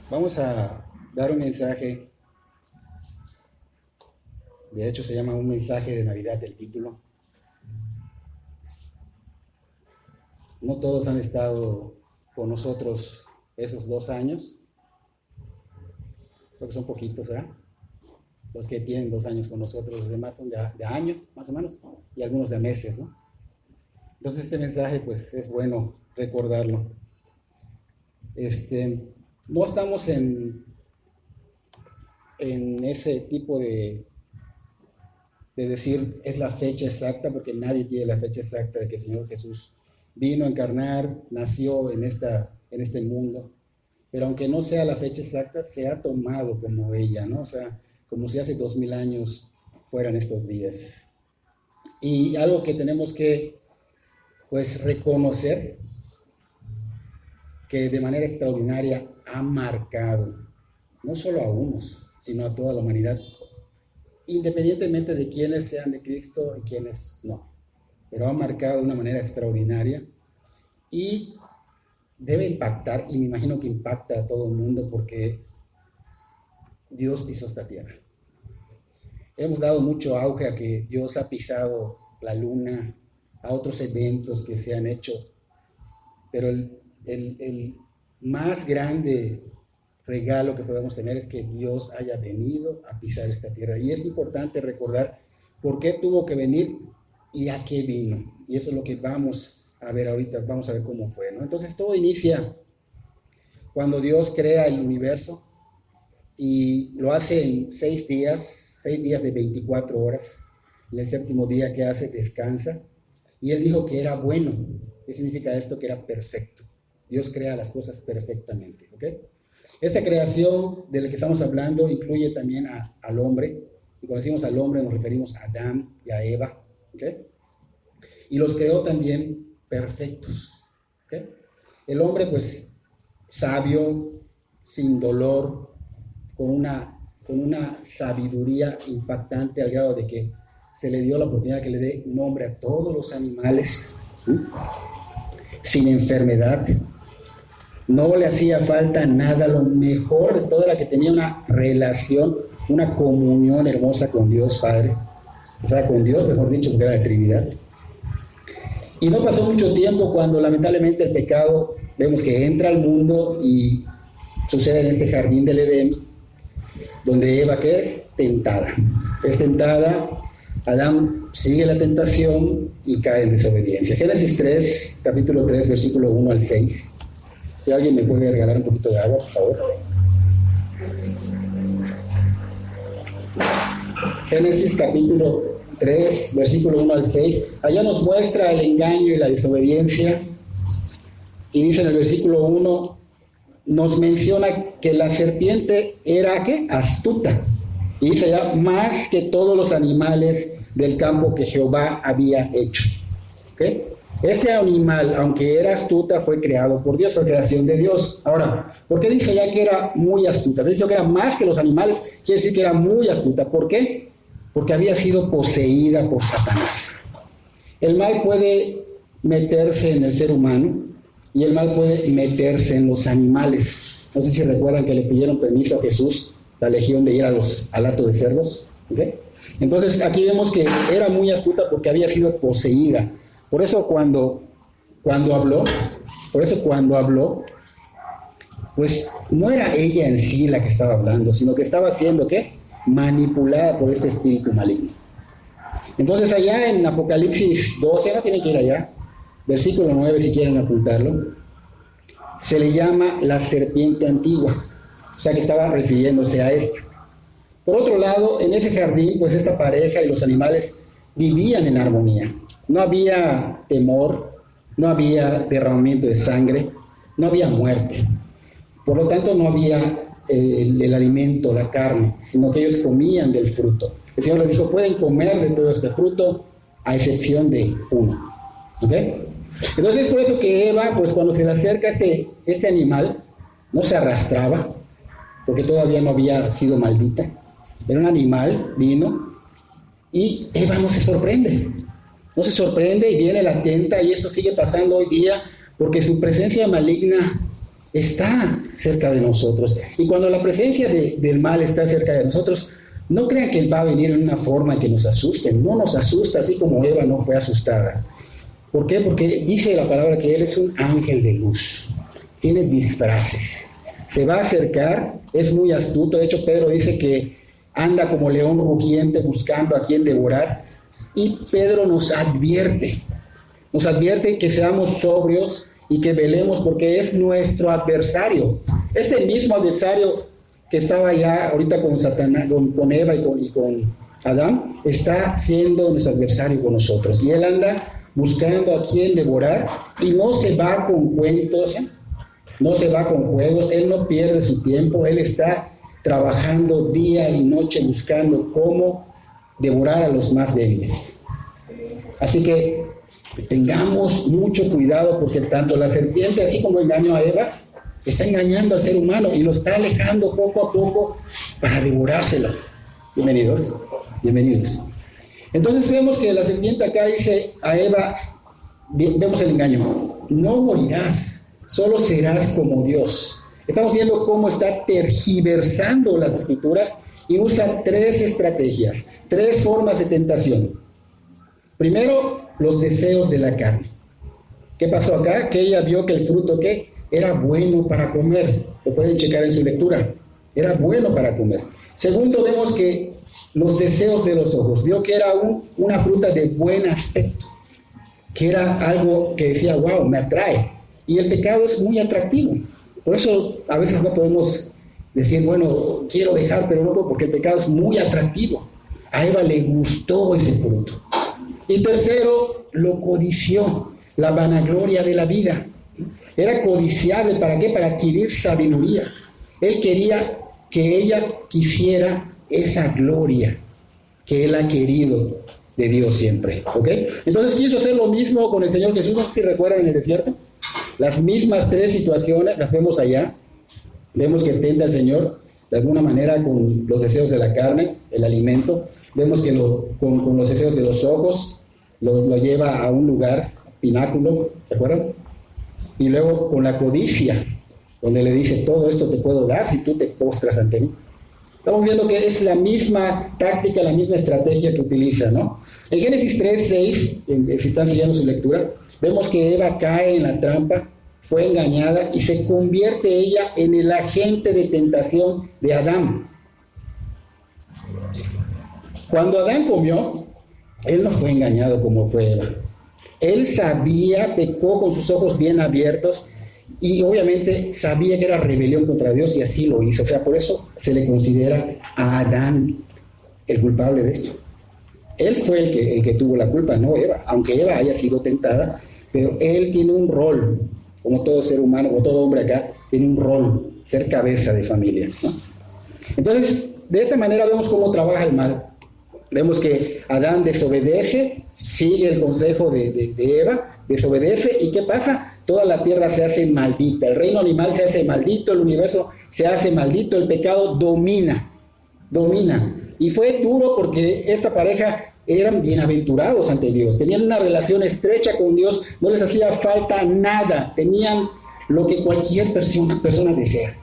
Vamos a dar un mensaje, de hecho se llama un mensaje de Navidad el título. No todos han estado con nosotros esos 2 años, creo que son poquitos, ¿verdad? Los que tienen 2 años con nosotros, los demás son de año, más o menos, y algunos de meses, ¿no? Entonces este mensaje, pues es bueno recordarlo. No estamos en ese tipo de decir es la fecha exacta, porque nadie tiene la fecha exacta de que el Señor Jesús vino a encarnar, nació en este mundo, pero aunque no sea la fecha exacta, se ha tomado como ella, ¿no? O sea, como si hace 2000 años fueran estos días. Y algo que tenemos que, pues, reconocer, que de manera extraordinaria ha marcado, no solo a unos, sino a toda la humanidad, independientemente de quiénes sean de Cristo y quiénes no, pero ha marcado de una manera extraordinaria y debe impactar, y me imagino que impacta a todo el mundo, porque Dios pisó esta tierra. Hemos dado mucho auge a que Dios ha pisado la luna, a otros eventos que se han hecho, pero el más grande regalo que podemos tener es que Dios haya venido a pisar esta tierra. Y es importante recordar por qué tuvo que venir y a qué vino. Y eso es lo que vamos a ver ahorita, vamos a ver cómo fue, ¿no? Entonces todo inicia cuando Dios crea el universo y lo hace en 6 días de 24 horas. En el séptimo día que hace, descansa. Y Él dijo que era bueno. ¿Qué significa esto? Que era perfecto. Dios crea las cosas perfectamente, ¿ok? Esta creación de la que estamos hablando incluye también al hombre, y cuando decimos al hombre nos referimos a Adán y a Eva, ¿ok? Y los creó también perfectos, ¿ok? El hombre, pues, sabio, sin dolor, con una sabiduría impactante al grado de que se le dio la oportunidad que le dé nombre a todos los animales, ¿sí? Sin enfermedad. No le hacía falta nada, lo mejor de todo era que tenía una relación, una comunión hermosa con Dios Padre, o sea, con Dios, mejor dicho, porque era de Trinidad. Y no pasó mucho tiempo cuando lamentablemente el pecado, vemos que entra al mundo y sucede en este jardín del Edén, donde Eva, ¿qué es? Tentada. Es tentada, Adán sigue la tentación y cae en desobediencia. Génesis 3, capítulo 3, versículo 1 al 6. Si alguien me puede regalar un poquito de agua, por favor. Génesis capítulo 3, versículo 1 al 6. Allá nos muestra el engaño y la desobediencia. Y dice en el versículo 1, nos menciona que la serpiente era, ¿qué? Astuta. Y dice ya, más que todos los animales del campo que Jehová había hecho. ¿Ok? Este animal, aunque era astuta, fue creado por Dios, fue creación de Dios. Ahora, ¿por qué dice ya que era muy astuta? Se dice que era más que los animales, quiere decir que era muy astuta. ¿Por qué? Porque había sido poseída por Satanás. El mal puede meterse en el ser humano y el mal puede meterse en los animales. No sé si recuerdan que le pidieron permiso a Jesús, la legión, de ir al hato de cerdos. ¿Okay? Entonces aquí vemos que era muy astuta porque había sido poseída. Por eso cuando habló, pues no era ella en sí la que estaba hablando, sino que estaba siendo, ¿qué? Manipulada por este espíritu maligno. Entonces allá en Apocalipsis 12, no tienen que ir allá, versículo 9 si quieren apuntarlo, se le llama la serpiente antigua, o sea que estaba refiriéndose a esta. Por otro lado, en ese jardín, pues esta pareja y los animales vivían en armonía. No había temor, no había derramamiento de sangre, no había muerte. Por lo tanto, no había el alimento, la carne, sino que ellos comían del fruto. El Señor les dijo, pueden comer de todo este fruto, a excepción de uno. ¿Ok? Entonces es por eso que Eva, pues cuando se le acerca este animal, no se arrastraba, porque todavía no había sido maldita. Era un animal, vino, y Eva no se sorprende. No se sorprende y viene la tenta, y esto sigue pasando hoy día, porque su presencia maligna está cerca de nosotros. Y cuando la presencia del mal está cerca de nosotros, no crean que Él va a venir en una forma que nos asuste. No nos asusta, así como Eva no fue asustada. ¿Por qué? Porque dice la palabra que Él es un ángel de luz. Tiene disfraces. Se va a acercar, es muy astuto. De hecho, Pedro dice que anda como león rugiente buscando a quien devorar. Y Pedro nos advierte que seamos sobrios y que velemos, porque es nuestro adversario. Este mismo adversario que estaba ya ahorita con Satanás, con Eva y con Adán, está siendo nuestro adversario con nosotros. Y él anda buscando a quien devorar y no se va con cuentos, no se va con juegos, él no pierde su tiempo, él está trabajando día y noche buscando cómo devorar a los más débiles. Así que tengamos mucho cuidado, porque tanto la serpiente, así como engañó a Eva, está engañando al ser humano y lo está alejando poco a poco para devorárselo. Bienvenidos. Entonces vemos que la serpiente acá dice a Eva, vemos el engaño, no morirás, solo serás como Dios. Estamos viendo cómo está tergiversando las escrituras y usa 3 estrategias, 3 formas de tentación. Primero, los deseos de la carne. ¿Qué pasó acá? Que ella vio que el fruto que era bueno para comer. Lo pueden checar en su lectura. Era bueno para comer. Segundo, vemos que los deseos de los ojos. Vio que era una fruta de buen aspecto. Que era algo que decía, wow, me atrae. Y el pecado es muy atractivo. Por eso a veces no podemos decir, bueno, quiero dejar, pero no puedo, porque el pecado es muy atractivo. A Eva le gustó ese fruto. Y tercero, lo codició, la vanagloria de la vida. Era codiciable, ¿para qué? Para adquirir sabiduría. Él quería que ella quisiera esa gloria que él ha querido de Dios siempre, ¿ok? Entonces quiso hacer lo mismo con el Señor Jesús, no sé si recuerdan en el desierto. Las mismas 3 situaciones las vemos allá. Vemos que tenta al Señor de alguna manera con los deseos de la carne, el alimento. Vemos que con los deseos de los ojos lo lleva a un lugar, pináculo, ¿de acuerdo? Y luego con la codicia, donde le dice, todo esto te puedo dar si tú te postras ante mí. Estamos viendo que es la misma táctica, la misma estrategia que utiliza, ¿no? En Génesis 3:6, si están siguiendo su lectura, vemos que Eva cae en la trampa, fue engañada y se convierte ella en el agente de tentación de Adán. Cuando Adán comió, él no fue engañado como fue Eva. Él sabía, pecó con sus ojos bien abiertos y obviamente sabía que era rebelión contra Dios y así lo hizo. O sea, por eso se le considera a Adán el culpable de esto. Él fue el que tuvo la culpa, no Eva. Aunque Eva haya sido tentada, pero él tiene un rol, como todo ser humano, como todo hombre acá, tiene un rol, ser cabeza de familia, ¿no? Entonces, de esta manera vemos cómo trabaja el mal. Vemos que Adán desobedece, sigue el consejo de Eva, desobedece, ¿y qué pasa? Toda la tierra se hace maldita, el reino animal se hace maldito, el universo se hace maldito, el pecado domina. Y fue duro porque esta pareja eran bienaventurados ante Dios, tenían una relación estrecha con Dios, no les hacía falta nada, tenían lo que cualquier persona desea.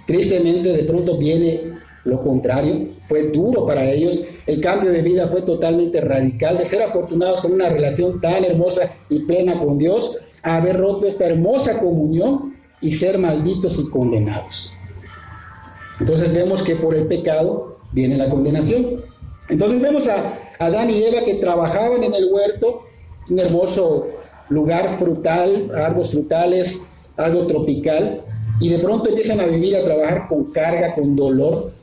Tristemente, de pronto viene lo contrario, fue duro para ellos, el cambio de vida fue totalmente radical, de ser afortunados con una relación tan hermosa y plena con Dios, a haber roto esta hermosa comunión y ser malditos y condenados. Entonces vemos que por el pecado viene la condenación. Entonces vemos a Adán y Eva que trabajaban en el huerto, un hermoso lugar frutal, árboles frutales, algo tropical, y de pronto empiezan a vivir, a trabajar con carga, con dolor,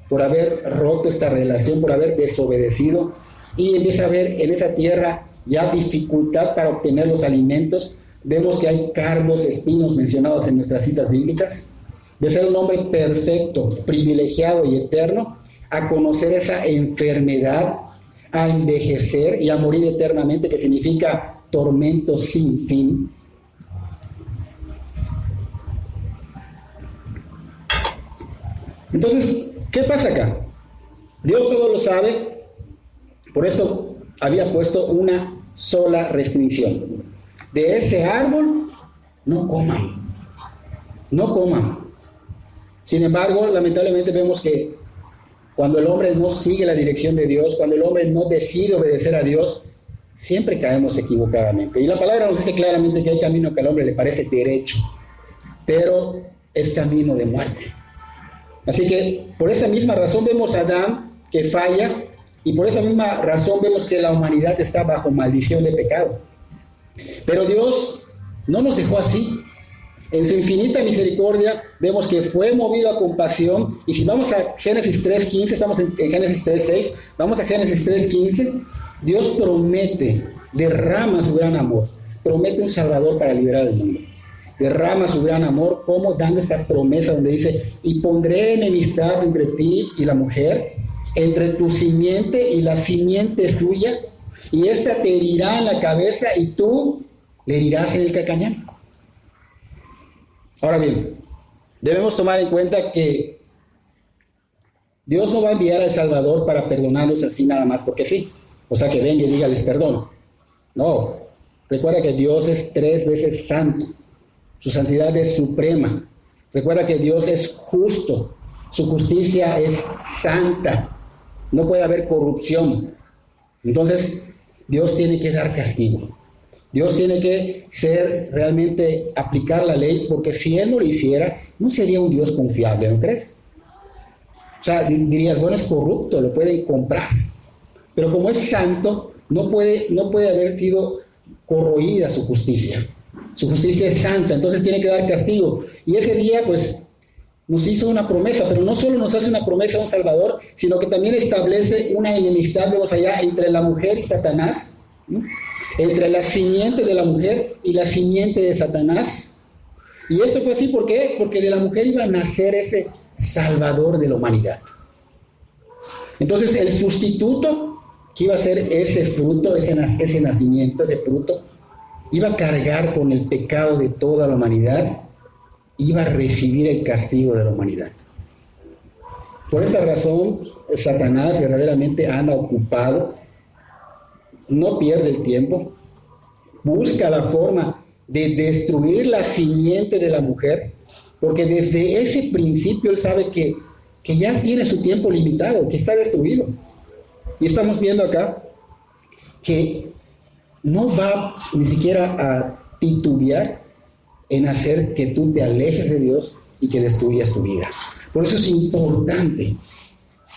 por haber roto esta relación, por haber desobedecido, y empieza a haber en esa tierra ya dificultad para obtener los alimentos. Vemos que hay cardos, espinos mencionados en nuestras citas bíblicas. De ser un hombre perfecto, privilegiado y eterno, a conocer esa enfermedad, a envejecer y a morir eternamente, que significa tormento sin fin. Entonces, ¿qué pasa acá? Dios todo lo sabe, por eso había puesto una sola restricción. De ese árbol no coman. no coman. Sin embargo, lamentablemente vemos que cuando el hombre no sigue la dirección de Dios, cuando el hombre no decide obedecer a Dios, siempre caemos equivocadamente. Y la palabra nos dice claramente que hay camino que al hombre le parece derecho, pero es camino de muerte. Así que por esa misma razón vemos a Adán que falla, y por esa misma razón vemos que la humanidad está bajo maldición de pecado. Pero Dios no nos dejó así. En su infinita misericordia vemos que fue movido a compasión. Y si vamos a Génesis 3.15, estamos en Génesis 3.6, vamos a Génesis 3.15, Dios promete, derrama su gran amor, promete un Salvador para liberar al mundo. Derrama su gran amor, como dando esa promesa donde dice: y pondré enemistad entre ti y la mujer, entre tu simiente y la simiente suya, y ésta te herirá en la cabeza y tú le herirás en el calcañar. Ahora bien, debemos tomar en cuenta que Dios no va a enviar al Salvador para perdonarlos así nada más porque sí. O sea, que venga y diga les perdono. No, recuerda que Dios es 3 veces santo. Su santidad es suprema. Recuerda que Dios es justo. Su justicia es santa. No puede haber corrupción. Entonces, Dios tiene que dar castigo. Dios tiene que realmente aplicar la ley, porque si Él no lo hiciera, no sería un Dios confiable, ¿no crees? O sea, dirías, bueno, es corrupto, lo pueden comprar. Pero como es santo, no puede haber sido corroída su justicia. Su justicia es santa, entonces tiene que dar castigo. Y ese día, pues, nos hizo una promesa, pero no solo nos hace una promesa a un Salvador, sino que también establece una enemistad, vemos allá, entre la mujer y Satanás, ¿no? Entre la simiente de la mujer y la simiente de Satanás. Y esto fue así, ¿por qué? Porque de la mujer iba a nacer ese Salvador de la humanidad. Entonces, el sustituto que iba a ser ese fruto, ese nacimiento, ese fruto, iba a cargar con el pecado de toda la humanidad, iba a recibir el castigo de la humanidad. Por esta razón, Satanás verdaderamente anda ocupado, no pierde el tiempo, busca la forma de destruir la simiente de la mujer, porque desde ese principio él sabe que ya tiene su tiempo limitado, que está destruido. Y estamos viendo acá que no va ni siquiera a titubear en hacer que tú te alejes de Dios y que destruyas tu vida. Por eso es importante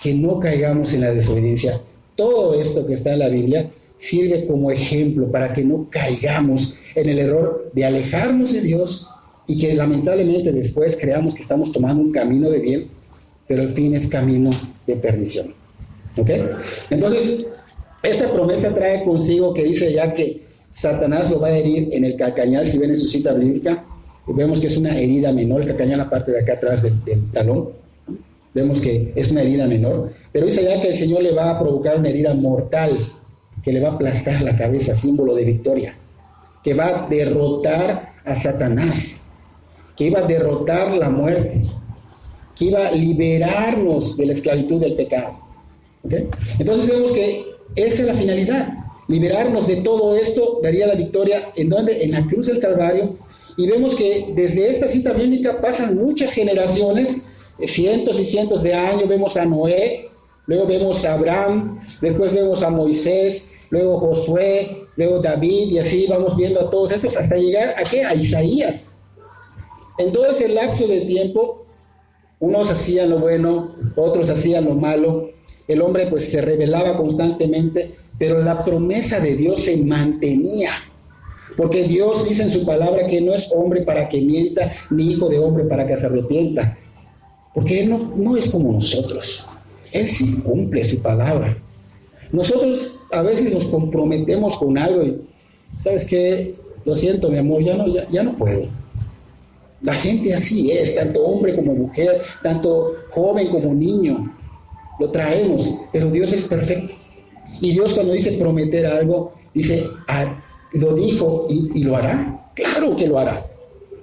que no caigamos en la desobediencia. Todo esto que está en la Biblia sirve como ejemplo para que no caigamos en el error de alejarnos de Dios y que lamentablemente después creamos que estamos tomando un camino de bien, pero el fin es camino de perdición. ¿Ok? Entonces, esta promesa trae consigo que dice ya que Satanás lo va a herir en el calcañar. Si ven en su cita bíblica, vemos que es una herida menor, el calcañar, la parte de acá atrás del talón, vemos que es una herida menor, pero dice ya que el Señor le va a provocar una herida mortal, que le va a aplastar la cabeza, símbolo de victoria, que va a derrotar a Satanás, que iba a derrotar la muerte, que iba a liberarnos de la esclavitud del pecado. ¿Okay? Entonces vemos que esa es la finalidad, liberarnos de todo esto. Daría la victoria ¿en dónde? En la cruz del Calvario. Y vemos que desde esta cita bíblica pasan muchas generaciones, cientos y cientos de años. Vemos a Noé, luego vemos a Abraham, después vemos a Moisés, luego Josué, luego David, y así vamos viendo a todos estos hasta llegar ¿a qué? A Isaías. En todo ese lapso de tiempo, unos hacían lo bueno, otros hacían lo malo. El hombre pues se rebelaba constantemente, pero la promesa de Dios se mantenía, porque Dios dice en su palabra que no es hombre para que mienta, ni hijo de hombre para que se arrepienta, porque Él no es como nosotros. Él sí cumple su palabra. Nosotros a veces nos comprometemos con algo y, ¿sabes qué? Lo siento, mi amor, ya no puedo. La gente así es, tanto hombre como mujer, tanto joven como niño. Lo traemos, pero Dios es perfecto. Y Dios, cuando dice prometer algo, dice, lo dijo y lo hará. Claro que lo hará,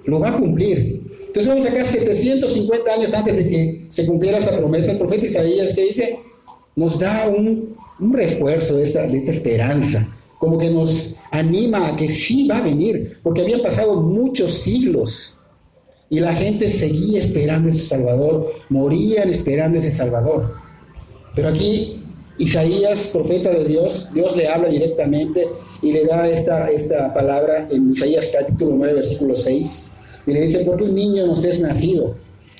lo va a cumplir. Entonces vamos acá 750 años antes de que se cumpliera esta promesa. El profeta Isaías, que dice, nos da un refuerzo de esta esperanza, como que nos anima a que sí va a venir, porque habían pasado muchos siglos. Y la gente seguía esperando ese Salvador, morían esperando ese Salvador. Pero aquí Isaías, profeta de Dios, Dios le habla directamente y le da esta palabra en Isaías capítulo 9, versículo 6. Y le dice, porque un niño nos es nacido,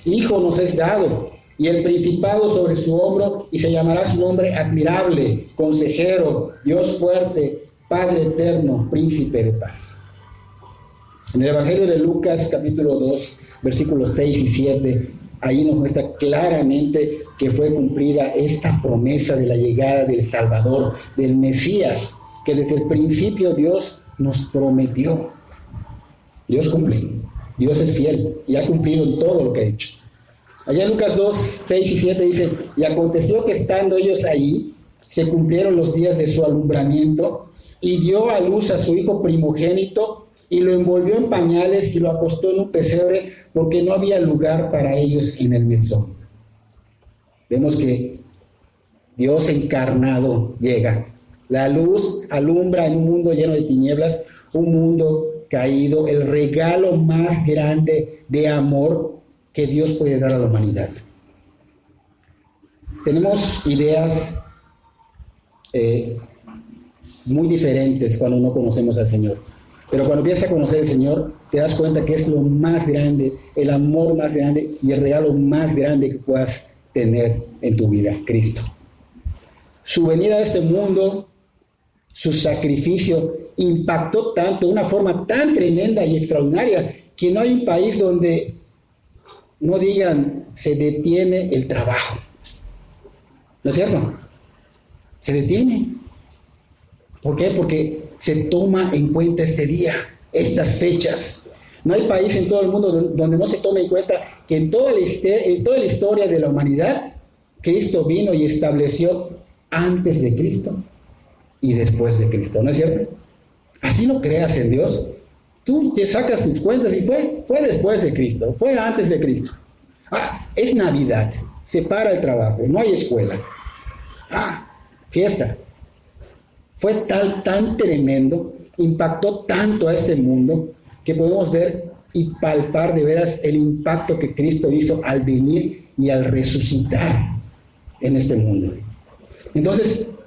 hijo nos es dado, y el principado sobre su hombro, y se llamará su nombre admirable, consejero, Dios fuerte, Padre eterno, príncipe de paz. En el Evangelio de Lucas, capítulo 2, versículos 6 y 7, ahí nos muestra claramente que fue cumplida esta promesa de la llegada del Salvador, del Mesías, que desde el principio Dios nos prometió. Dios cumple, Dios es fiel y ha cumplido en todo lo que ha hecho. Allá en Lucas 2, 6 y 7 dice, y aconteció que estando ellos ahí, se cumplieron los días de su alumbramiento, y dio a luz a su hijo primogénito, y lo envolvió en pañales y lo acostó en un pesebre, porque no había lugar para ellos en el mesón. Vemos que Dios encarnado llega. La luz alumbra en un mundo lleno de tinieblas, un mundo caído, el regalo más grande de amor que Dios puede dar a la humanidad. Tenemos ideas muy diferentes cuando no conocemos al Señor. Pero cuando empiezas a conocer al Señor, te das cuenta que es lo más grande, el amor más grande y el regalo más grande que puedas tener en tu vida, Cristo. Su venida a este mundo, su sacrificio, impactó tanto, de una forma tan tremenda y extraordinaria, que no hay un país donde no digan, se detiene el trabajo. ¿No es cierto? Se detiene. ¿Por qué? Porque se toma en cuenta este día, estas fechas. No hay país en todo el mundo donde no se tome en cuenta que en toda la historia de la humanidad, Cristo vino y estableció antes de Cristo y después de Cristo. ¿No es cierto? Así no creas en Dios. Tú te sacas tus cuentas y fue después de Cristo, fue antes de Cristo. Es Navidad, se para el trabajo, no hay escuela. Fiesta. Fue tan tremendo, impactó tanto a este mundo, que podemos ver y palpar de veras el impacto que Cristo hizo al venir y al resucitar en este mundo. Entonces,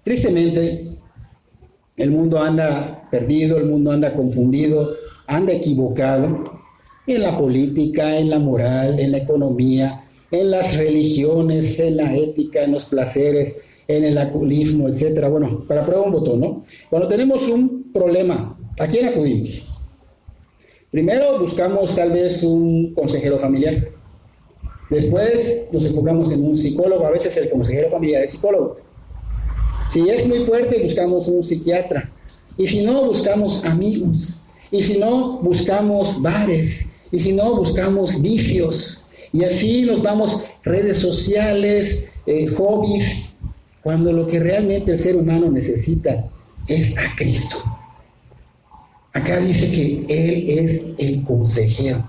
tristemente, el mundo anda perdido, el mundo anda confundido, anda equivocado en la política, en la moral, en la economía, en las religiones, en la ética, en los placeres, en el alcoholismo, etcétera. Bueno, para prueba un botón, ¿no? Cuando tenemos un problema, ¿a quién acudimos? Primero buscamos tal vez un consejero familiar. Después nos enfocamos en un psicólogo, a veces el consejero familiar es psicólogo. Si es muy fuerte, buscamos un psiquiatra. Y si no, buscamos amigos. Y si no, buscamos bares. Y si no, buscamos vicios. Y así nos vamos, redes sociales, hobbies, cuando lo que realmente el ser humano necesita es a Cristo. Acá dice que Él es el consejero.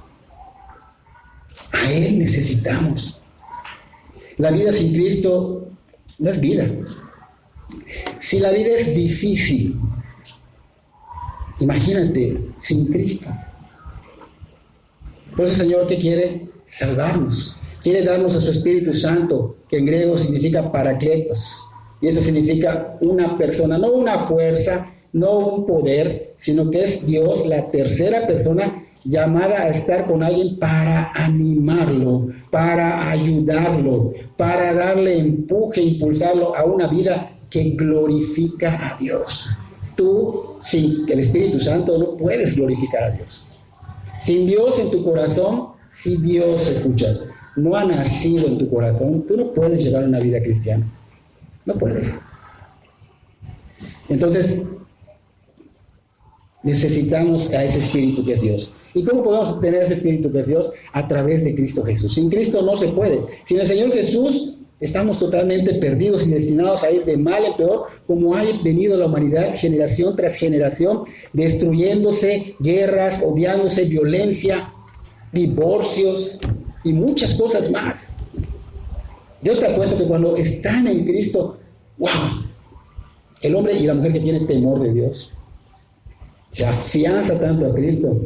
A Él necesitamos. La vida sin Cristo no es vida. Si la vida es difícil, imagínate sin Cristo. Por eso el Señor, ¿qué quiere? Salvarnos. Quiere darnos a su Espíritu Santo, que en griego significa parakletos. Y eso significa una persona, no una fuerza, no un poder, sino que es Dios, la tercera persona, llamada a estar con alguien para animarlo, para ayudarlo, para darle empuje, impulsarlo a una vida que glorifica a Dios. Tú, sin el Espíritu Santo, no puedes glorificar a Dios. Sin Dios en tu corazón, si Dios, escucha, no ha nacido en tu corazón, tú no puedes llevar una vida cristiana. No puedes. Entonces, necesitamos a ese Espíritu que es Dios. ¿Y cómo podemos obtener ese Espíritu que es Dios? A través de Cristo Jesús. Sin Cristo no se puede. Sin el Señor Jesús estamos totalmente perdidos y destinados a ir de mal en peor, como ha venido la humanidad generación tras generación, destruyéndose, guerras, odiándose, violencia, divorcios y muchas cosas más. Yo te apuesto que cuando están en Cristo, ¡wow! El hombre y la mujer que tienen temor de Dios se afianza tanto a Cristo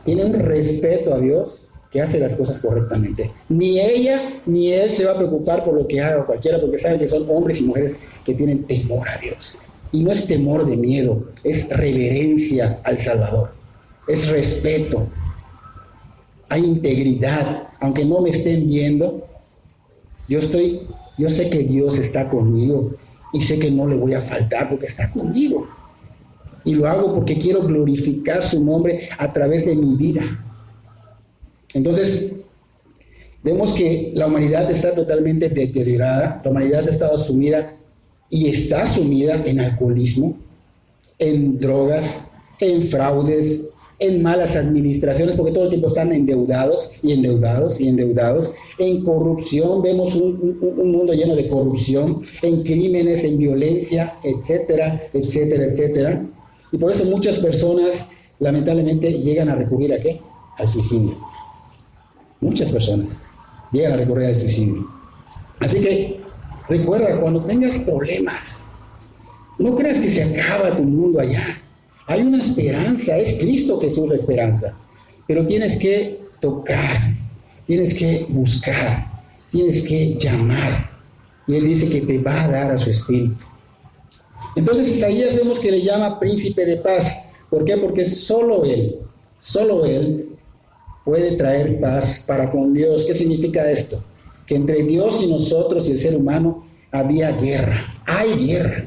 tiene un respeto a Dios, que hace las cosas correctamente. Ni ella ni él se va a preocupar por lo que haga cualquiera, porque saben que son hombres y mujeres que tienen temor a Dios. Y no es temor de miedo, es reverencia al Salvador, es respeto, hay integridad. Aunque no me estén viendo, yo sé que Dios está conmigo y sé que no le voy a faltar porque está conmigo. Y lo hago porque quiero glorificar su nombre a través de mi vida. Entonces, vemos que la humanidad está totalmente deteriorada, la humanidad ha estado sumida y está sumida en alcoholismo, en drogas, en fraudes, en malas administraciones, porque todo el tiempo están endeudados y endeudados y endeudados, en corrupción, vemos un mundo lleno de corrupción, en crímenes, en violencia, etcétera, etcétera, etcétera. Y por eso muchas personas, lamentablemente, llegan a recurrir ¿a qué? Al suicidio. Muchas personas llegan a recurrir al suicidio. Así que recuerda, cuando tengas problemas, no creas que se acaba tu mundo allá. Hay una esperanza, es Cristo Jesús la esperanza. Pero tienes que tocar, tienes que buscar, tienes que llamar. Y Él dice que te va a dar a su espíritu. Entonces Isaías vemos que le llama príncipe de paz. ¿Por qué? Porque solo Él puede traer paz para con Dios. ¿Qué significa esto? Que entre Dios y nosotros y el ser humano había guerra. Hay guerra.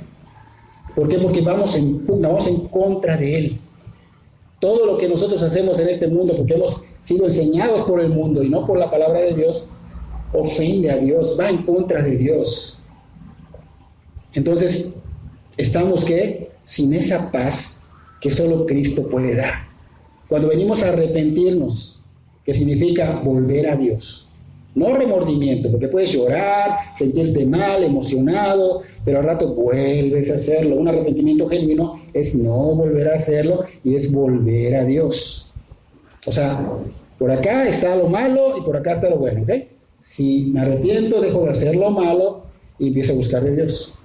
¿Por qué? Porque vamos en pugna, vamos en contra de Él. Todo lo que nosotros hacemos en este mundo, porque hemos sido enseñados por el mundo y no por la palabra de Dios, ofende a Dios, va en contra de Dios. Entonces, estamos ¿qué? Sin esa paz que solo Cristo puede dar. Cuando venimos a arrepentirnos, que significa volver a Dios. No remordimiento, porque puedes llorar, sentirte mal, emocionado, pero al rato vuelves a hacerlo. Un arrepentimiento genuino es no volver a hacerlo y es volver a Dios. O sea, por acá está lo malo y por acá está lo bueno, ¿ok? Si me arrepiento, dejo de hacer lo malo y empiezo a buscar de Dios.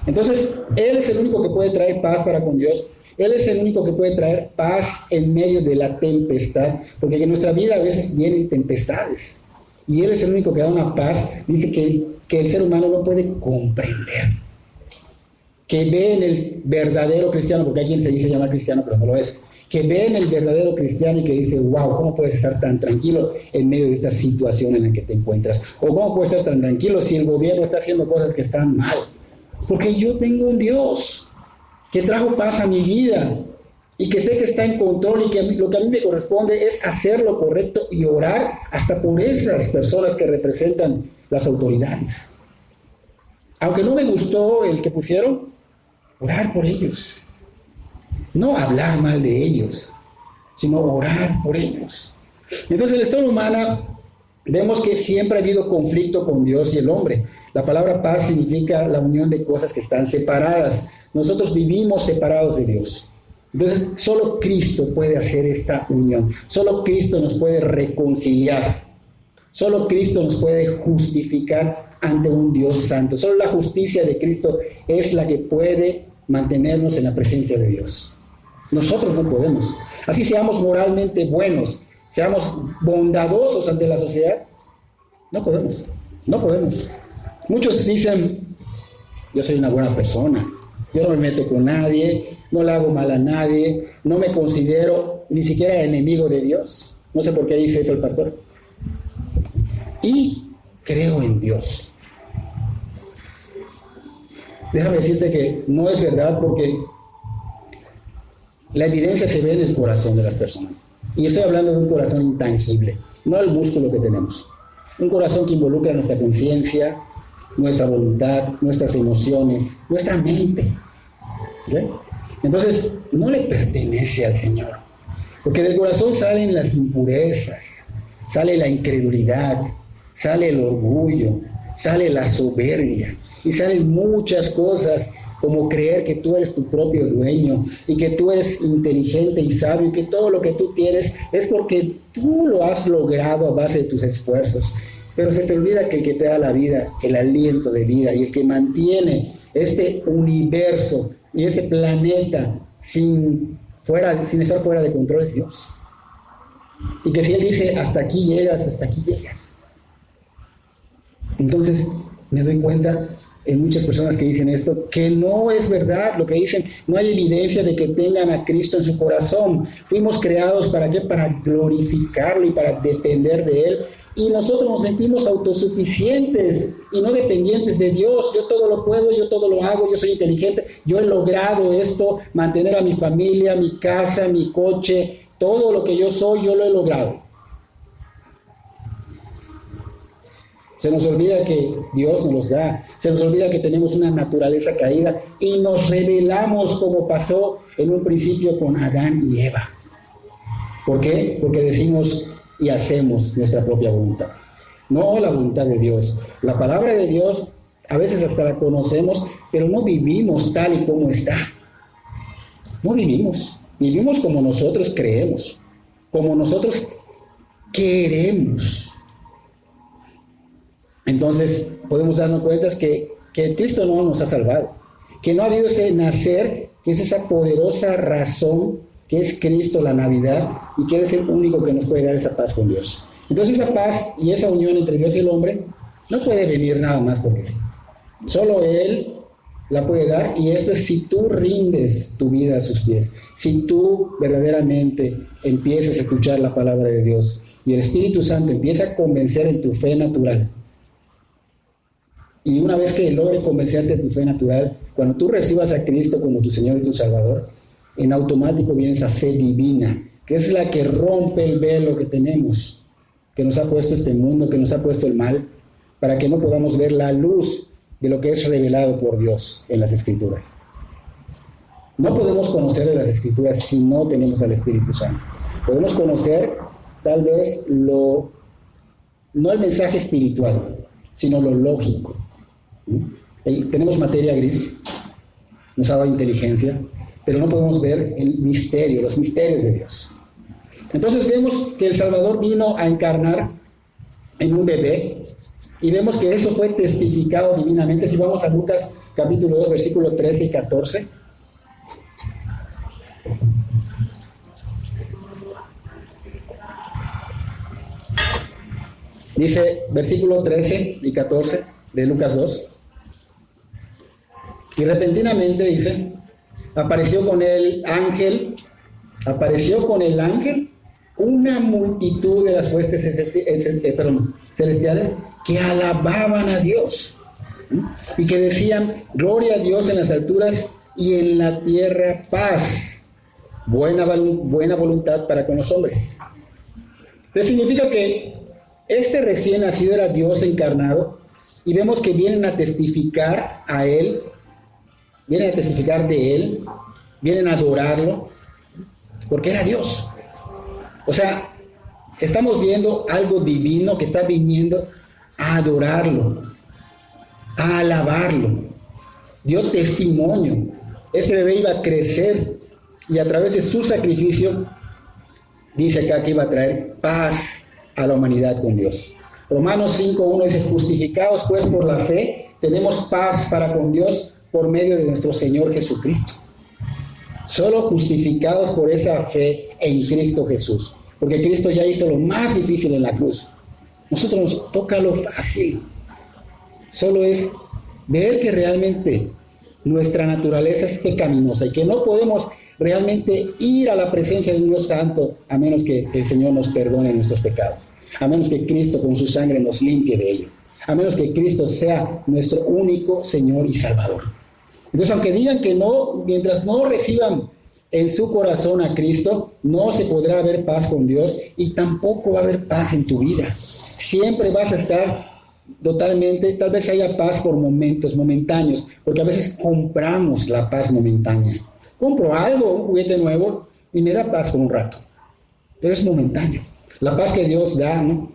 Entonces, Él es el único que puede traer paz para con Dios. Él es el único que puede traer paz en medio de la tempestad, porque en nuestra vida a veces vienen tempestades, y Él es el único que da una paz, dice que el ser humano no puede comprender, que ve en el verdadero cristiano, porque hay quien se dice llamar cristiano, pero no lo es, que ve en el verdadero cristiano y que dice, wow, ¿cómo puedes estar tan tranquilo en medio de esta situación en la que te encuentras? O ¿cómo puedes estar tan tranquilo si el gobierno está haciendo cosas que están mal? Porque yo tengo un Dios que trajo paz a mi vida y que sé que está en control y que lo que a mí me corresponde es hacer lo correcto y orar hasta por esas personas que representan las autoridades. Aunque no me gustó el que pusieron, orar por ellos. No hablar mal de ellos, sino orar por ellos. Entonces, en la historia humana vemos que siempre ha habido conflicto con Dios y el hombre. La palabra paz significa la unión de cosas que están separadas. Nosotros vivimos separados de Dios. Entonces, solo Cristo puede hacer esta unión. Solo Cristo nos puede reconciliar. Solo Cristo nos puede justificar ante un Dios santo. Solo la justicia de Cristo es la que puede mantenernos en la presencia de Dios. Nosotros no podemos. Así seamos moralmente buenos, seamos bondadosos ante la sociedad, no podemos. No podemos. Muchos dicen, yo soy una buena persona. Yo no me meto con nadie, no le hago mal a nadie, no me considero ni siquiera enemigo de Dios. No sé por qué dice eso el pastor. Y creo en Dios. Déjame decirte que no es verdad, porque la evidencia se ve en el corazón de las personas. Y estoy hablando de un corazón intangible, no el músculo que tenemos. Un corazón que involucra nuestra conciencia, nuestra voluntad, nuestras emociones, nuestra mente. ¿Sí? Entonces, no le pertenece al Señor, porque del corazón salen las impurezas, sale la incredulidad, sale el orgullo, sale la soberbia, y salen muchas cosas, como creer que tú eres tu propio dueño, y que tú eres inteligente y sabio, y que todo lo que tú tienes es porque tú lo has logrado a base de tus esfuerzos. Pero se te olvida que el que te da la vida, el aliento de vida, y el que mantiene este universo y este planeta sin sin estar fuera de control es Dios. Y que si Él dice, hasta aquí llegas, hasta aquí llegas. Entonces me doy cuenta en muchas personas que dicen esto, que no es verdad lo que dicen. No hay evidencia de que tengan a Cristo en su corazón. Fuimos creados ¿para qué? Para glorificarlo y para depender de Él. Y nosotros nos sentimos autosuficientes y no dependientes de Dios. Yo todo lo puedo, yo todo lo hago, yo soy inteligente, yo he logrado esto, mantener a mi familia, mi casa, mi coche, todo lo que yo soy, yo lo he logrado. Se nos olvida que Dios nos los da, se nos olvida que tenemos una naturaleza caída y nos rebelamos como pasó en un principio con Adán y Eva. ¿Por qué? Porque decimos y hacemos nuestra propia voluntad, no la voluntad de Dios. La palabra de Dios a veces hasta la conocemos, pero no vivimos tal y como está. No vivimos como nosotros creemos, como nosotros queremos. Entonces podemos darnos cuenta que Cristo no nos ha salvado, que no ha habido ese nacer, que es esa poderosa razón que es Cristo, la Navidad, y que es el único que nos puede dar esa paz con Dios. Entonces esa paz y esa unión entre Dios y el hombre no puede venir nada más porque sí. Solo Él la puede dar, y esto es si tú rindes tu vida a sus pies, si tú verdaderamente empiezas a escuchar la palabra de Dios y el Espíritu Santo empieza a convencer en tu fe natural. Y una vez que logre convencerte de tu fe natural, cuando tú recibas a Cristo como tu Señor y tu Salvador, en automático viene esa fe divina, que es la que rompe el velo que tenemos, que nos ha puesto este mundo, que nos ha puesto el mal, para que no podamos ver la luz de lo que es revelado por Dios en las Escrituras. No podemos conocer de las Escrituras si no tenemos al Espíritu Santo. Podemos conocer tal vez no el mensaje espiritual, sino lo lógico. Tenemos materia gris, nos ha dado inteligencia, pero no podemos ver el misterio, los misterios de Dios. Entonces vemos que el Salvador vino a encarnar en un bebé, y vemos que eso fue testificado divinamente. Si vamos a Lucas capítulo 2, versículos 13 y 14. Dice versículo 13 y 14 de Lucas 2. Y repentinamente dice, apareció con el ángel una multitud de las huestes celestiales que alababan a Dios y que decían, gloria a Dios en las alturas y en la tierra paz, buena voluntad para con los hombres. Entonces significa que este recién nacido era Dios encarnado, y vemos que vienen a testificar a Él, vienen a testificar de Él, vienen a adorarlo, porque era Dios. O sea, estamos viendo algo divino que está viniendo a adorarlo, a alabarlo. Dio testimonio. Ese bebé iba a crecer, y a través de su sacrificio, dice acá que iba a traer paz a la humanidad con Dios. Romanos 5:1 dice, justificados pues por la fe, tenemos paz para con Dios por medio de nuestro Señor Jesucristo. Solo justificados por esa fe en Cristo Jesús, porque Cristo ya hizo lo más difícil en la cruz. Nosotros nos toca lo fácil. Solo es ver que realmente nuestra naturaleza es pecaminosa y que no podemos realmente ir a la presencia de un Dios santo a menos que el Señor nos perdone nuestros pecados, a menos que Cristo con su sangre nos limpie de ello, a menos que Cristo sea nuestro único Señor y Salvador. Entonces, aunque digan que no, mientras no reciban en su corazón a Cristo, no se podrá haber paz con Dios, y tampoco va a haber paz en tu vida. Siempre vas a estar totalmente, tal vez haya paz por momentos, momentáneos, porque a veces compramos la paz momentánea. Compro algo, un juguete nuevo, y me da paz por un rato, pero es momentáneo. La paz que Dios da, ¿no?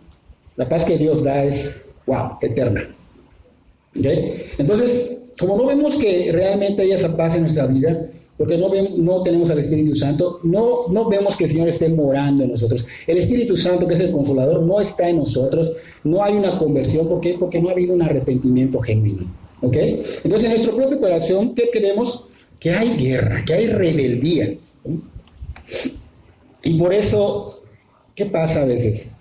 La paz que Dios da es, wow, eterna. ¿Okay? Entonces, como no vemos que realmente haya esa paz en nuestra vida, porque no tenemos al Espíritu Santo, no vemos que el Señor esté morando en nosotros. El Espíritu Santo, que es el Consolador, no está en nosotros, no hay una conversión. ¿Por qué? Porque no ha habido un arrepentimiento genuino. ¿Ok? Entonces, en nuestro propio corazón, ¿qué vemos? Que hay guerra, que hay rebeldía. Y por eso, ¿qué pasa a veces?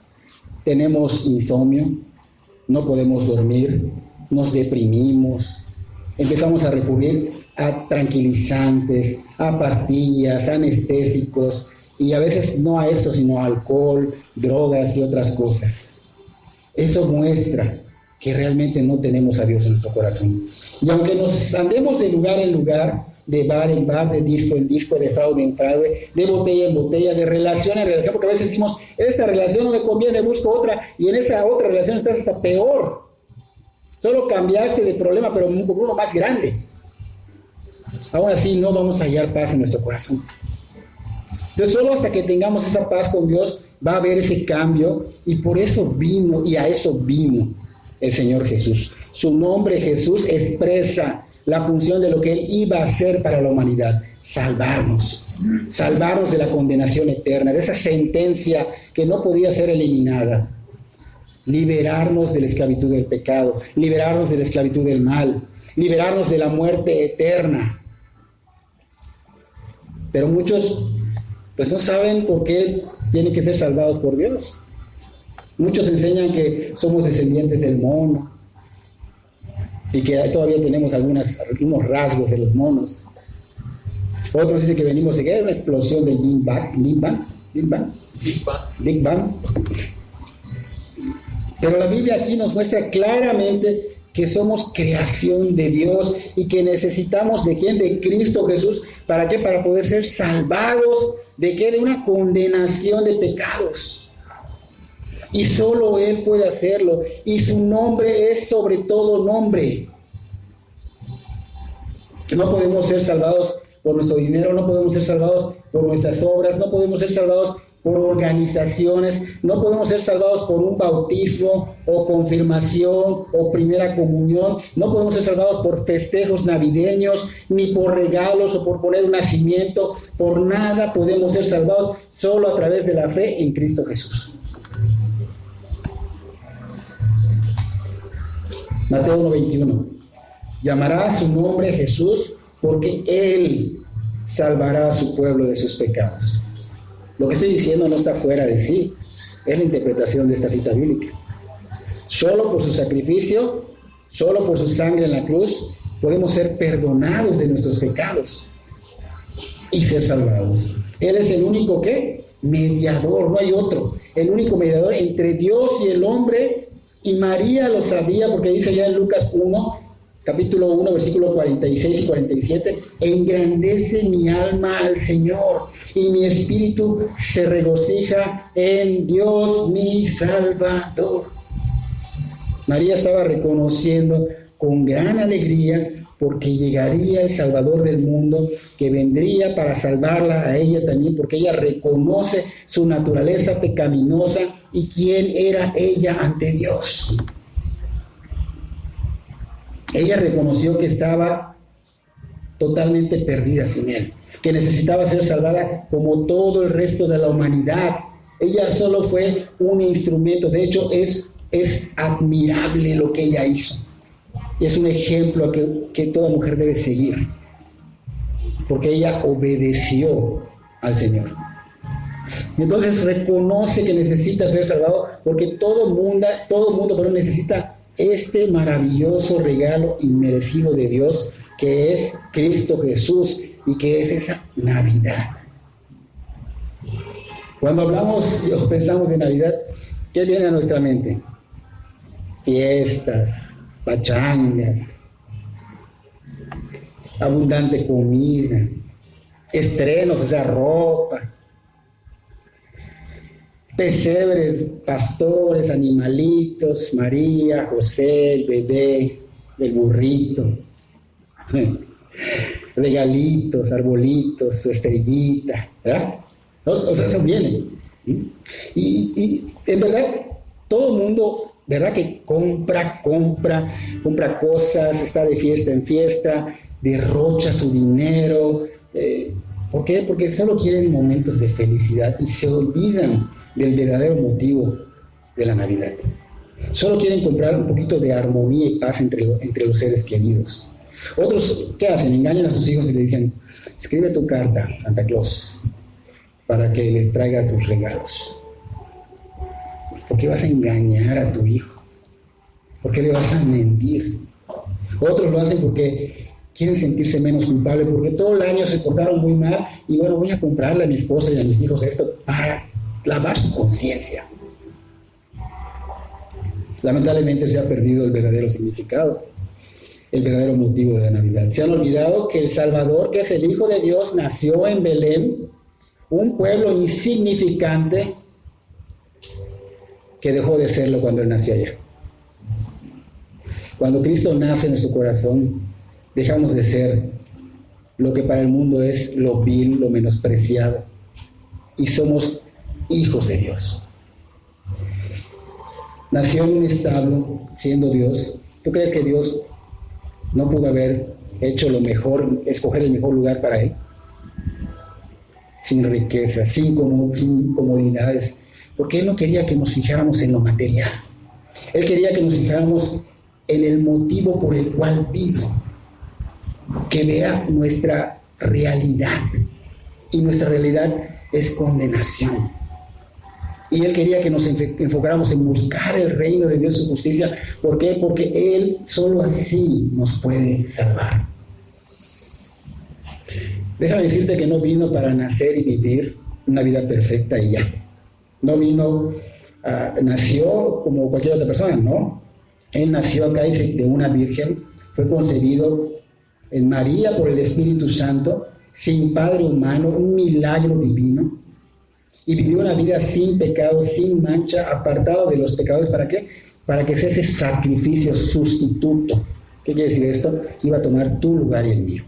Tenemos insomnio, no podemos dormir, nos deprimimos, empezamos a recurrir a tranquilizantes, a pastillas, anestésicos, y a veces no a eso, sino a alcohol, drogas y otras cosas. Eso muestra que realmente no tenemos a Dios en nuestro corazón. Y aunque nos andemos de lugar en lugar, de bar en bar, de disco en disco, de fraude en fraude, de botella en botella, de relación en relación, porque a veces decimos, esta relación no me conviene, busco otra, y en esa otra relación estás hasta peor. Solo cambiaste de problema, pero uno más grande. Aún así no vamos a hallar paz en nuestro corazón. Entonces solo hasta que tengamos esa paz con Dios va a haber ese cambio, y por eso vino, y a eso vino el Señor Jesús. Su nombre Jesús expresa la función de lo que Él iba a hacer para la humanidad: salvarnos de la condenación eterna, de esa sentencia que no podía ser eliminada, liberarnos de la esclavitud del pecado, liberarnos de la esclavitud del mal, liberarnos de la muerte eterna. Pero muchos pues no saben por qué tienen que ser salvados por Dios. Muchos enseñan que somos descendientes del mono y que todavía tenemos algunos rasgos de los monos. Otros dicen que venimos de una explosión del Big Bang. Pero la Biblia aquí nos muestra claramente que somos creación de Dios y que necesitamos ¿de quién? De Cristo Jesús. ¿Para qué? Para poder ser salvados ¿de qué? De una condenación de pecados. Y solo Él puede hacerlo. Y su nombre es sobre todo nombre. No podemos ser salvados por nuestro dinero, no podemos ser salvados por nuestras obras, no podemos ser salvados por organizaciones, no podemos ser salvados por un bautismo o confirmación o primera comunión, no podemos ser salvados por festejos navideños, ni por regalos o por poner un nacimiento. Por nada podemos ser salvados, solo a través de la fe en Cristo Jesús. Mateo 1:21. Llamará su nombre Jesús porque Él salvará a su pueblo de sus pecados. Lo que estoy diciendo no está fuera de sí, es la interpretación de esta cita bíblica. Solo por su sacrificio, solo por su sangre en la cruz, podemos ser perdonados de nuestros pecados y ser salvados. Él es el único ¿qué? Mediador, no hay otro. El único mediador entre Dios y el hombre. Y María lo sabía porque dice ya en Lucas 1, capítulo 1, versículos 46 y 47, engrandece mi alma al Señor y mi espíritu se regocija en Dios mi Salvador. María estaba reconociendo con gran alegría porque llegaría el Salvador del mundo, que vendría para salvarla a ella también, porque ella reconoce su naturaleza pecaminosa y quién era ella ante Dios. Ella reconoció que estaba totalmente perdida sin Él, que necesitaba ser salvada como todo el resto de la humanidad. Ella solo fue un instrumento. De hecho, es admirable lo que ella hizo. Es un ejemplo que toda mujer debe seguir, porque ella obedeció al Señor. Entonces reconoce que necesita ser salvado, porque todo mundo necesita este maravilloso regalo inmerecido de Dios, que es Cristo Jesús y que es esa Navidad. Cuando hablamos o pensamos de Navidad, ¿qué viene a nuestra mente? Fiestas, pachangas, abundante comida, estrenos, o sea, ropa, pesebres, pastores, animalitos, María, José, el bebé, el burrito, regalitos, arbolitos, su estrellita, ¿verdad? O sea, eso viene. Y en verdad, todo el mundo, ¿verdad? Que compra cosas, está de fiesta en fiesta, derrocha su dinero. ¿Por qué? Porque solo quieren momentos de felicidad y se olvidan del verdadero motivo de la Navidad. Solo quieren comprar un poquito de armonía y paz entre los seres queridos. Otros, ¿qué hacen? Engañan a sus hijos y le dicen: escribe tu carta, Santa Claus, para que les traiga tus regalos? ¿Por qué vas a engañar a tu hijo? ¿Por qué le vas a mentir? Otros lo hacen porque quieren sentirse menos culpables, porque todo el año se portaron muy mal y bueno, voy a comprarle a mi esposa y a mis hijos esto para lavar su conciencia. Lamentablemente se ha perdido el verdadero significado, el verdadero motivo de la Navidad. Se han olvidado que el Salvador, que es el Hijo de Dios, nació en Belén, un pueblo insignificante que dejó de serlo cuando Él nació allá. Cuando Cristo nace en nuestro corazón, dejamos de ser lo que para el mundo es lo vil, lo menospreciado, y somos hijos de Dios. Nació en un establo siendo Dios. ¿Tú crees que Dios no pudo haber hecho lo mejor, escoger el mejor lugar para Él? Sin riqueza, sin comodidades, porque Él no quería que nos fijáramos en lo material. Él quería que nos fijáramos en el motivo por el cual vivo, que vea nuestra realidad, y nuestra realidad es condenación. Y Él quería que nos enfocáramos en buscar el reino de Dios y su justicia. ¿Por qué? Porque Él solo así nos puede salvar. Déjame decirte que no vino para nacer y vivir una vida perfecta y ya. No vino, nació como cualquier otra persona, no. Él nació acá de una virgen, fue concebido en María por el Espíritu Santo, sin padre humano, un milagro divino. Y vivió una vida sin pecado, sin mancha, apartado de los pecadores. ¿Para qué? Para que sea ese sacrificio sustituto. ¿Qué quiere decir esto? Que iba a tomar tu lugar y el mío.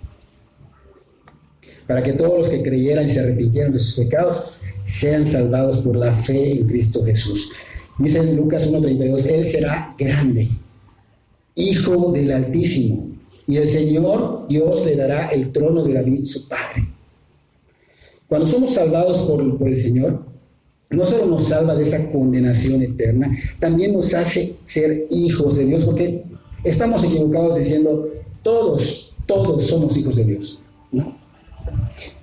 Para que todos los que creyeran y se arrepintieran de sus pecados sean salvados por la fe en Cristo Jesús. Dice en Lucas 1:32, Él será grande, Hijo del Altísimo, y el Señor Dios le dará el trono de David, su padre. Cuando somos salvados por el Señor, no solo nos salva de esa condenación eterna, también nos hace ser hijos de Dios, porque estamos equivocados diciendo todos somos hijos de Dios. No.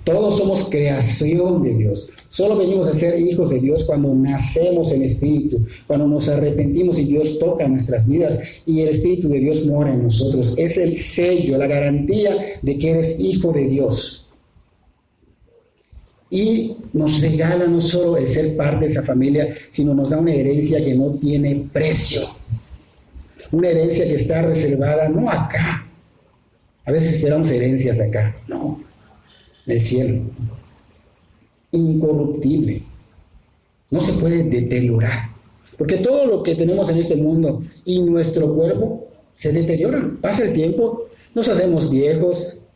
Todos somos creación de Dios. Solo venimos a ser hijos de Dios cuando nacemos en espíritu, cuando nos arrepentimos y Dios toca nuestras vidas y el Espíritu de Dios mora en nosotros. Es el sello, la garantía de que eres hijo de Dios. Y nos regala no solo el ser parte de esa familia, sino nos da una herencia que no tiene precio. Una herencia que está reservada no acá. A veces esperamos herencias de acá. No, del cielo. Incorruptible. No se puede deteriorar. Porque todo lo que tenemos en este mundo y nuestro cuerpo se deteriora. Pasa el tiempo, nos hacemos viejos,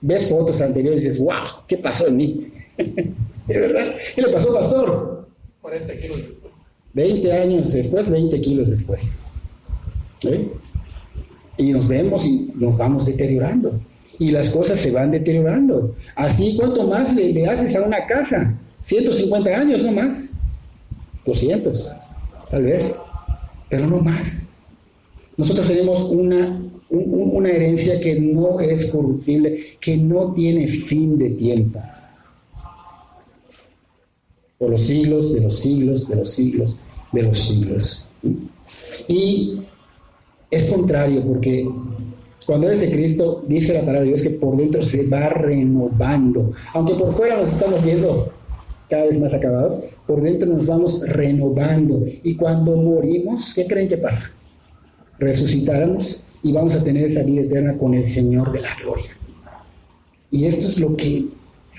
ves fotos anteriores y dices, wow, ¿qué pasó en mí? ¿De verdad? ¿Qué le pasó, pastor? 40 kilos después. 20 años después, 20 kilos después. ¿Sí? Y nos vemos y nos vamos deteriorando. Y las cosas se van deteriorando. Así, ¿cuánto más le haces a una casa? 150 años, no más. 200, tal vez. Pero no más. Nosotros tenemos una herencia que no es corruptible, que no tiene fin de tiempo. Por los siglos, de los siglos, de los siglos, de los siglos. Y es contrario, porque cuando eres de Cristo, dice la palabra de Dios que por dentro se va renovando. Aunque por fuera nos estamos viendo cada vez más acabados, por dentro nos vamos renovando. Y cuando morimos, ¿qué creen que pasa? Resucitaremos y vamos a tener esa vida eterna con el Señor de la gloria. Y esto es lo que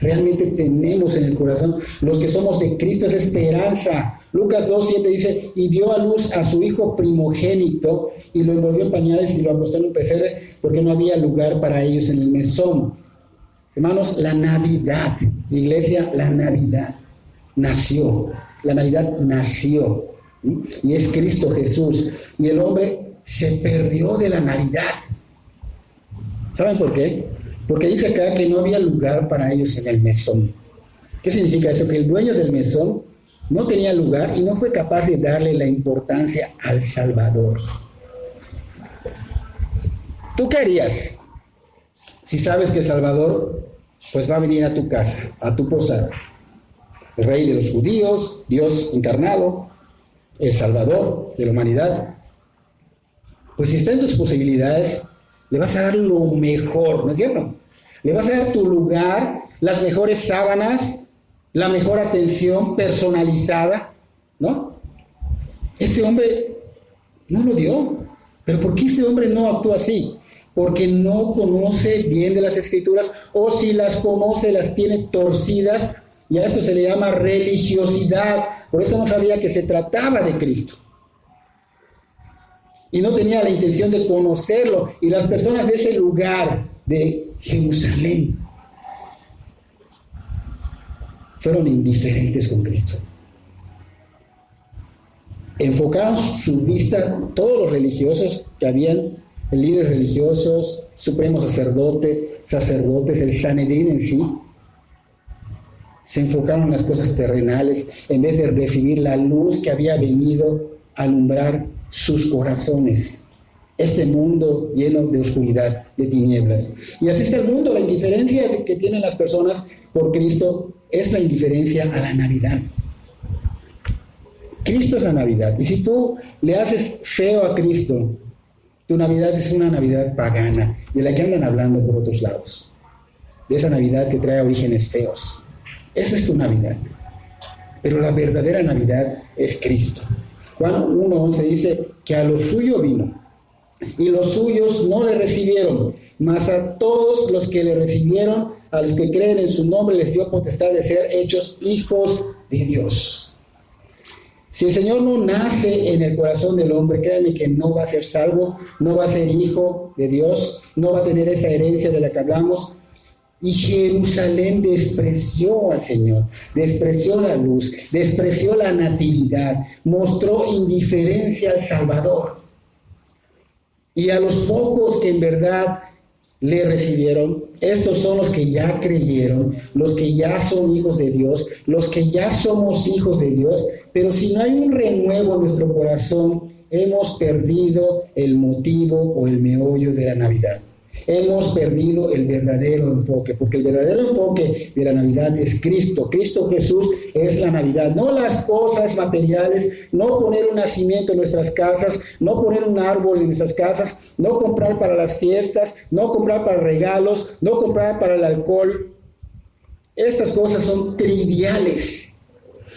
realmente tenemos en el corazón. Los que somos de Cristo es esperanza. Lucas 2:7 dice, y dio a luz a su hijo primogénito y lo envolvió en pañales y lo acostó en un pesebre porque no había lugar para ellos en el mesón. Hermanos, la Navidad, iglesia, la Navidad nació. La Navidad nació. Y es Cristo Jesús. Y el hombre se perdió de la Navidad. ¿Saben por qué? Porque dice acá que no había lugar para ellos en el mesón. ¿Qué significa eso? Que el dueño del mesón no tenía lugar y no fue capaz de darle la importancia al Salvador. ¿Tú qué harías si sabes que el Salvador pues va a venir a tu casa, a tu posada? el Rey de los judíos, Dios encarnado, el Salvador de la humanidad. Pues si está en tus posibilidades, le vas a dar lo mejor, ¿no es cierto? Le vas a dar tu lugar, las mejores sábanas, la mejor atención personalizada, ¿no? Este hombre no lo dio. ¿Pero por qué este hombre no actúa así? Porque no conoce bien de las Escrituras, o si las conoce, las tiene torcidas, y a esto se le llama religiosidad. Por eso no sabía que se trataba de Cristo. Y no tenía la intención de conocerlo. Y las personas de ese lugar, de Jerusalén, fueron indiferentes con Cristo. Enfocaron su vista, todos los religiosos que habían, líderes religiosos, supremo sacerdote, sacerdotes, el Sanedrín en sí, se enfocaron en las cosas terrenales en vez de recibir la luz que había venido a alumbrar sus corazones. Este mundo lleno de oscuridad, de tinieblas. Y así está el mundo. La indiferencia que tienen las personas por Cristo es la indiferencia a la Navidad. Cristo es la Navidad. Y si tú le haces feo a Cristo, tu Navidad es una Navidad pagana, de la que andan hablando por otros lados. De esa Navidad que trae orígenes feos. Esa es tu Navidad. Pero la verdadera Navidad es Cristo. Juan 1:11 dice que a lo suyo vino, y los suyos no le recibieron, mas a todos los que le recibieron, a los que creen en su nombre, les dio potestad de ser hechos hijos de Dios. Si el Señor no nace en el corazón del hombre, créanme que no va a ser salvo, no va a ser hijo de Dios, no va a tener esa herencia de la que hablamos. Y Jerusalén despreció al Señor, despreció la luz, despreció la natividad, mostró indiferencia al Salvador. Y a los pocos que en verdad le recibieron, estos son los que ya creyeron, los que ya son hijos de Dios, los que ya somos hijos de Dios. Pero si no hay un renuevo en nuestro corazón, hemos perdido el motivo o el meollo de la Navidad. Hemos perdido el verdadero enfoque, porque el verdadero enfoque de la Navidad es Cristo. Cristo Jesús es la Navidad, no las cosas materiales, no poner un nacimiento en nuestras casas, no poner un árbol en nuestras casas, no comprar para las fiestas, no comprar para regalos, no comprar para el alcohol. Estas cosas son triviales.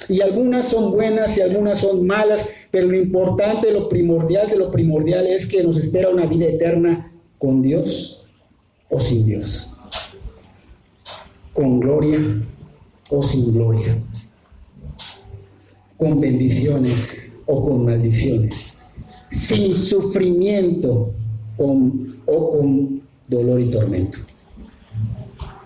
Y algunas son buenas y algunas son malas, pero lo importante, lo primordial de lo primordial es que nos espera una vida eterna con Dios o sin Dios, con gloria o sin gloria, con bendiciones o con maldiciones, sin sufrimiento o con dolor y tormento.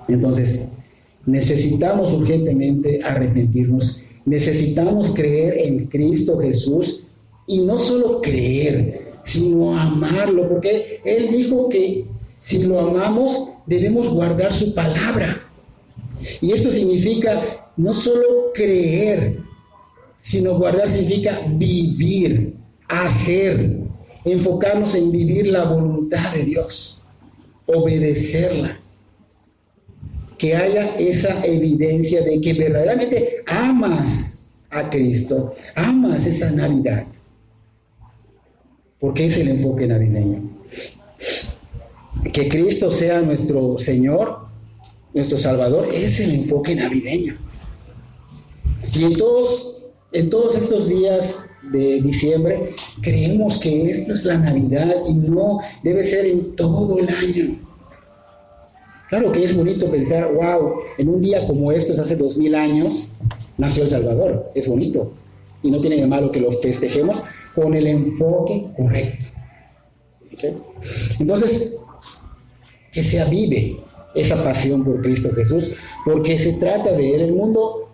Entonces, necesitamos urgentemente arrepentirnos. Necesitamos creer en Cristo Jesús, y no solo creer, sino amarlo, porque Él dijo que si lo amamos debemos guardar su palabra. Y esto significa no solo creer, sino guardar significa vivir, hacer, enfocarnos en vivir la voluntad de Dios, obedecerla. Que haya esa evidencia de que verdaderamente amas a Cristo, amas esa Navidad, porque es el enfoque navideño. Que Cristo sea nuestro Señor, nuestro Salvador, es el enfoque navideño. Y en todos estos días de diciembre creemos que esto es la Navidad y no debe ser en todo el año. Claro que es bonito pensar, wow, en un día como estos, hace 2000 años, nació el Salvador. Es bonito. Y no tiene de malo que lo festejemos con el enfoque correcto. ¿Okay? Entonces, que se avive esa pasión por Cristo Jesús, porque se trata de Él. El mundo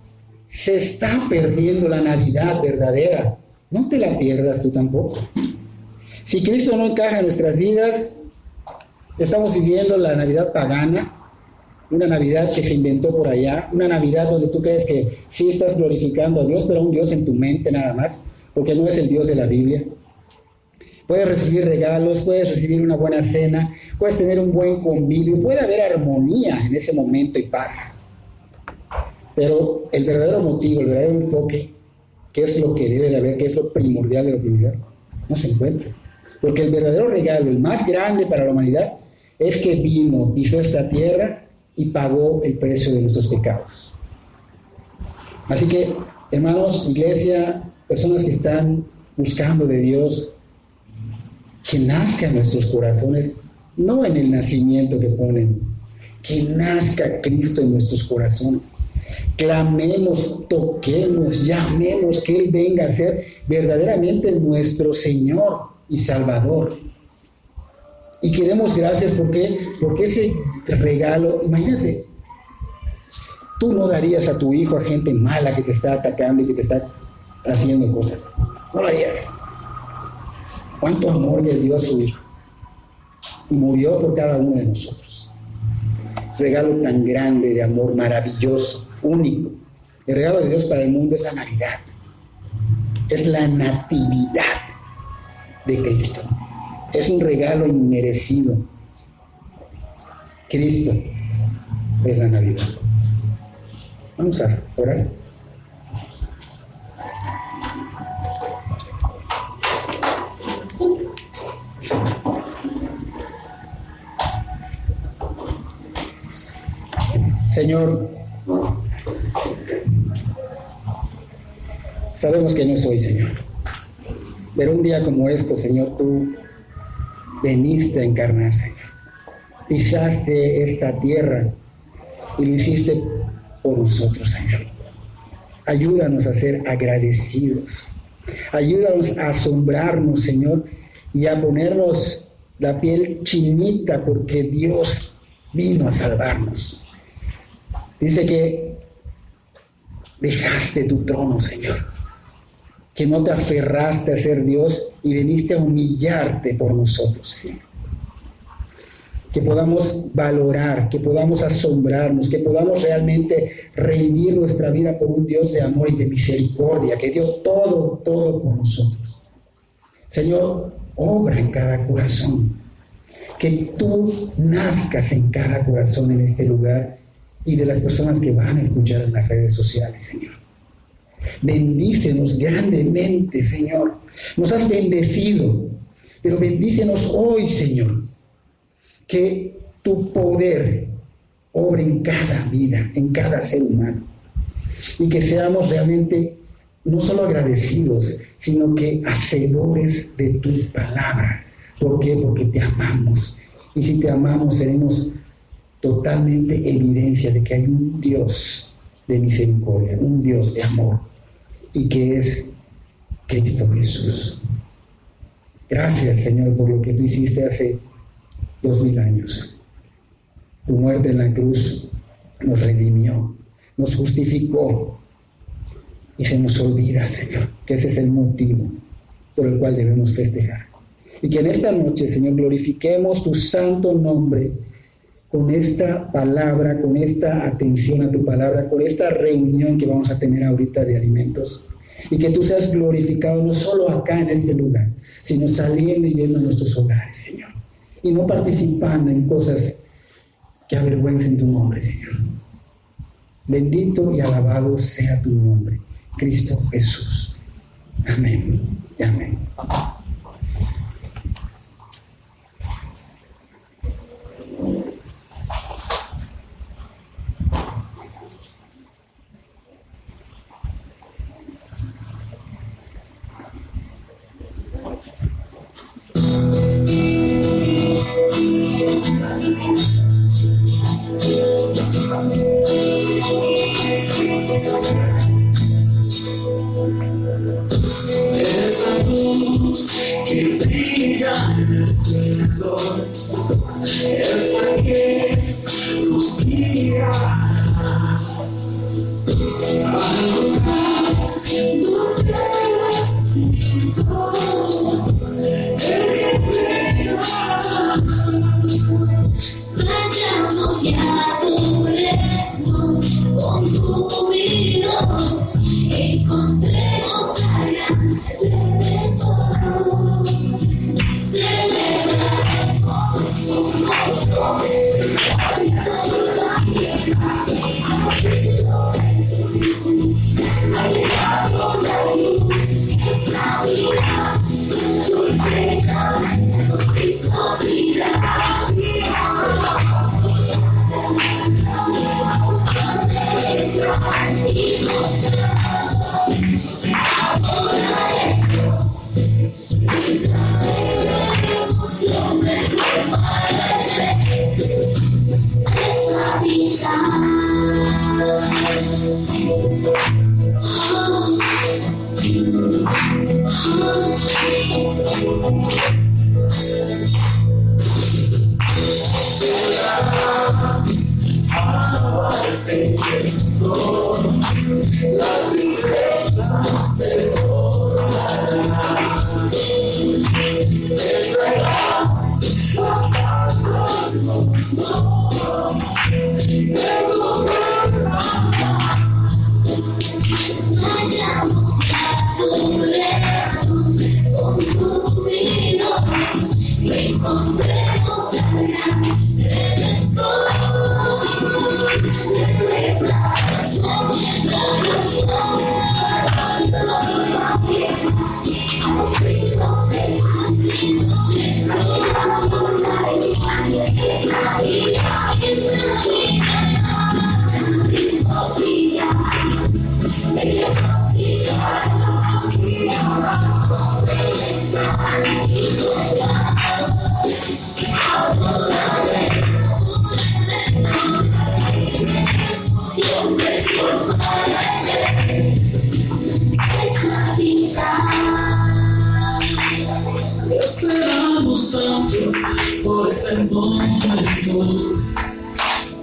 se está perdiendo la Navidad verdadera. No te la pierdas tú tampoco. Si Cristo no encaja en nuestras vidas, estamos viviendo la Navidad pagana, una Navidad que se inventó por allá, una Navidad donde tú crees que sí estás glorificando a Dios, pero un Dios en tu mente nada más, porque no es el Dios de la Biblia. Puedes recibir regalos, puedes recibir una buena cena, puedes tener un buen convivio, puede haber armonía en ese momento y paz. Pero el verdadero motivo, el verdadero enfoque, ¿qué es lo que debe de haber? ¿Qué es lo primordial de la humanidad? No se encuentra. Porque el verdadero regalo, el más grande para la humanidad, es que vino, pisó esta tierra y pagó el precio de nuestros pecados. Así que, hermanos, iglesia, personas que están buscando de Dios, que nazca en nuestros corazones, no en el nacimiento que ponen, que nazca Cristo en nuestros corazones. Clamemos, toquemos, llamemos que Él venga a ser verdaderamente nuestro Señor y Salvador. Y que demos gracias porque ese regalo, imagínate, tú no darías a tu hijo a gente mala que te está atacando y que te está haciendo cosas. No lo harías. ¿Cuánto amor le dio a su hijo? Y murió por cada uno de nosotros. Regalo tan grande de amor, maravilloso, único. El regalo de Dios para el mundo es la Navidad. Es la natividad de Cristo. Es un regalo inmerecido. Cristo es la Navidad. Vamos a orar. Señor, sabemos que no soy, Señor, pero un día como esto, Señor, tú veniste a encarnar, Señor. Pisaste esta tierra y lo hiciste por nosotros, Señor. Ayúdanos a ser agradecidos. Ayúdanos a asombrarnos, Señor, y a ponernos la piel chinita porque Dios vino a salvarnos. Dice que dejaste tu trono, Señor, que no te aferraste a ser Dios y viniste a humillarte por nosotros, Señor. Que podamos valorar, que podamos asombrarnos, que podamos realmente rendir nuestra vida por un Dios de amor y de misericordia, que dio todo por nosotros. Señor, obra en cada corazón, que tú nazcas en cada corazón en este lugar y de las personas que van a escuchar en las redes sociales, Señor. Bendícenos grandemente, Señor. Nos has bendecido, pero bendícenos hoy, Señor. Que tu poder obre en cada vida, en cada ser humano. Y que seamos realmente no solo agradecidos, sino que hacedores de tu palabra. ¿Por qué? Porque te amamos. Y si te amamos, seremos totalmente evidencia de que hay un Dios de misericordia, un Dios de amor, y que es Cristo Jesús. Gracias, Señor, por lo que tú hiciste hace 2000 años. Tu muerte en la cruz nos redimió, nos justificó, y se nos olvida, Señor, que ese es el motivo por el cual debemos festejar. Y que en esta noche, Señor, glorifiquemos tu santo nombre con esta palabra, con esta atención a tu palabra, con esta reunión que vamos a tener ahorita de alimentos, y que tú seas glorificado no solo acá en este lugar, sino saliendo y yendo a nuestros hogares, Señor, y no participando en cosas que avergüencen tu nombre, Señor. Bendito y alabado sea tu nombre, Cristo Jesús. Amén y amén. Esa luz que brilla en el cielo, esa que nos guía al lugar donde nacido el que venga. Vayamos y adoremos con júbilo, encontremos a gran Redentor. Celebremos con gozo, Esperamos tanto por este momento,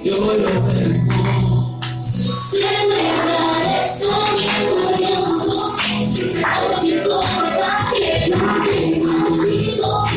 yo lo vemos. Celebrar eso glorioso, que salva mi corazón, que no te nacido,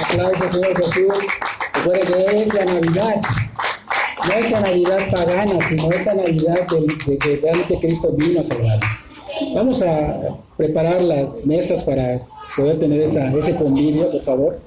Aplausos, Señor Jesús. Recuerde que es la Navidad. No es la Navidad pagana, sino esta Navidad de que realmente Cristo vino a salvarnos. Vamos a preparar las mesas para poder tener ese convivio, por favor.